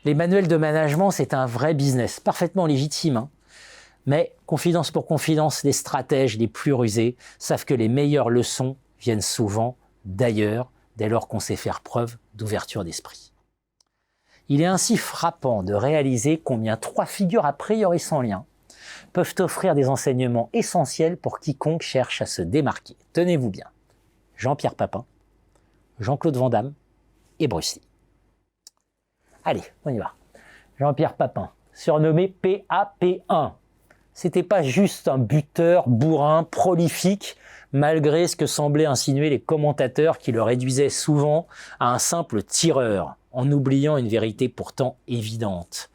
Les manuels de management, c'est un vrai business, parfaitement légitime, hein. Mais, confidence pour confidence, les stratèges les plus rusés savent que les meilleures leçons viennent souvent d'ailleurs, dès lors qu'on sait faire preuve d'ouverture d'esprit. Il est ainsi frappant de réaliser combien 3 figures a priori sans lien peuvent offrir des enseignements essentiels pour quiconque cherche à se démarquer. Tenez-vous bien, Jean-Pierre Papin, Jean-Claude Van Damme et Bruce Lee. Allez, on y va. Jean-Pierre Papin, surnommé PAP1. C'était pas juste un buteur bourrin prolifique, malgré ce que semblaient insinuer les commentateurs qui le réduisaient souvent à un simple tireur, en oubliant une vérité pourtant évidente.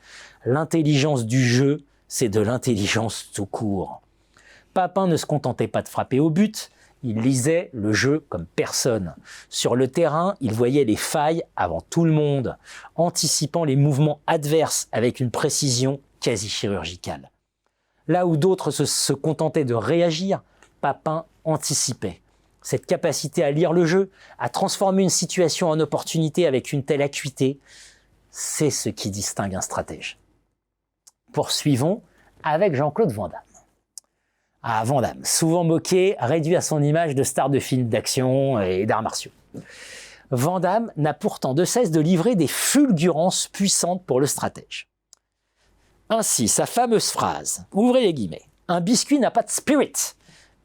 L'intelligence du jeu, c'est de l'intelligence tout court. Papin ne se contentait pas de frapper au but, il lisait le jeu comme personne. Sur le terrain, il voyait les failles avant tout le monde, anticipant les mouvements adverses avec une précision quasi chirurgicale. Là où d'autres se contentaient de réagir, Papin anticipait. Cette capacité à lire le jeu, à transformer une situation en opportunité avec une telle acuité, c'est ce qui distingue un stratège. Poursuivons avec Jean-Claude Van Damme. Ah, Van Damme, souvent moqué, réduit à son image de star de films d'action et d'arts martiaux. Van Damme n'a pourtant de cesse de livrer des fulgurances puissantes pour le stratège. Ainsi, sa fameuse phrase, ouvrez les guillemets, « Un biscuit n'a pas de spirit »,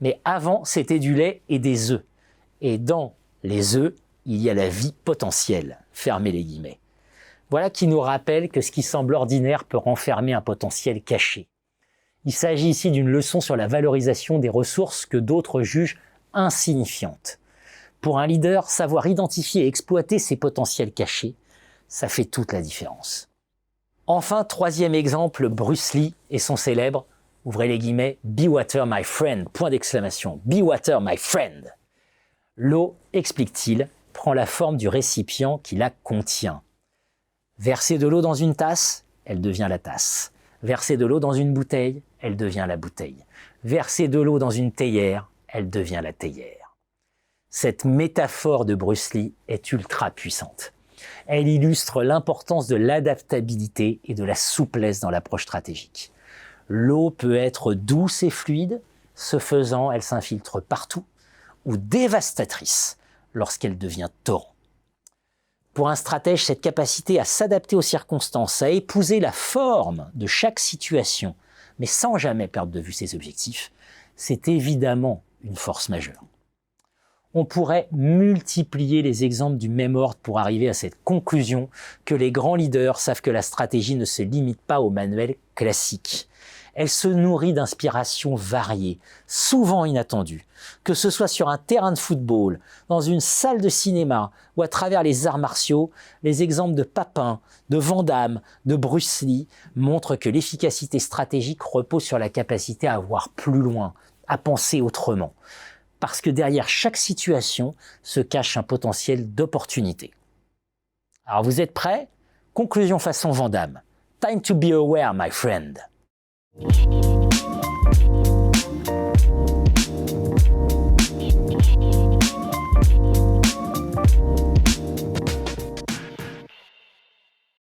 mais avant, c'était du lait et des œufs. Et dans les œufs, il y a la vie potentielle, fermez les guillemets. Voilà qui nous rappelle que ce qui semble ordinaire peut renfermer un potentiel caché. Il s'agit ici d'une leçon sur la valorisation des ressources que d'autres jugent insignifiantes. Pour un leader, savoir identifier et exploiter ses potentiels cachés, ça fait toute la différence. Enfin, troisième exemple, Bruce Lee et son célèbre, ouvrez les guillemets, « Be water my friend », point d'exclamation, « Be water my friend ». L'eau, explique-t-il, prend la forme du récipient qui la contient. Verser de l'eau dans une tasse, elle devient la tasse. Verser de l'eau dans une bouteille, elle devient la bouteille. Verser de l'eau dans une théière, elle devient la théière. Cette métaphore de Bruce Lee est ultra puissante. Elle illustre l'importance de l'adaptabilité et de la souplesse dans l'approche stratégique. L'eau peut être douce et fluide, ce faisant, elle s'infiltre partout, ou dévastatrice lorsqu'elle devient torrent. Pour un stratège, cette capacité à s'adapter aux circonstances, à épouser la forme de chaque situation, mais sans jamais perdre de vue ses objectifs, c'est évidemment une force majeure. On pourrait multiplier les exemples du même ordre pour arriver à cette conclusion que les grands leaders savent que la stratégie ne se limite pas au manuel classique. Elle se nourrit d'inspirations variées, souvent inattendues, que ce soit sur un terrain de football, dans une salle de cinéma ou à travers les arts martiaux. Les exemples de Papin, de Van Damme, de Bruce Lee montrent que l'efficacité stratégique repose sur la capacité à voir plus loin, à penser autrement. Parce que derrière chaque situation se cache un potentiel d'opportunité. Alors vous êtes prêts? Conclusion façon Van Damme. Time to be aware, my friend.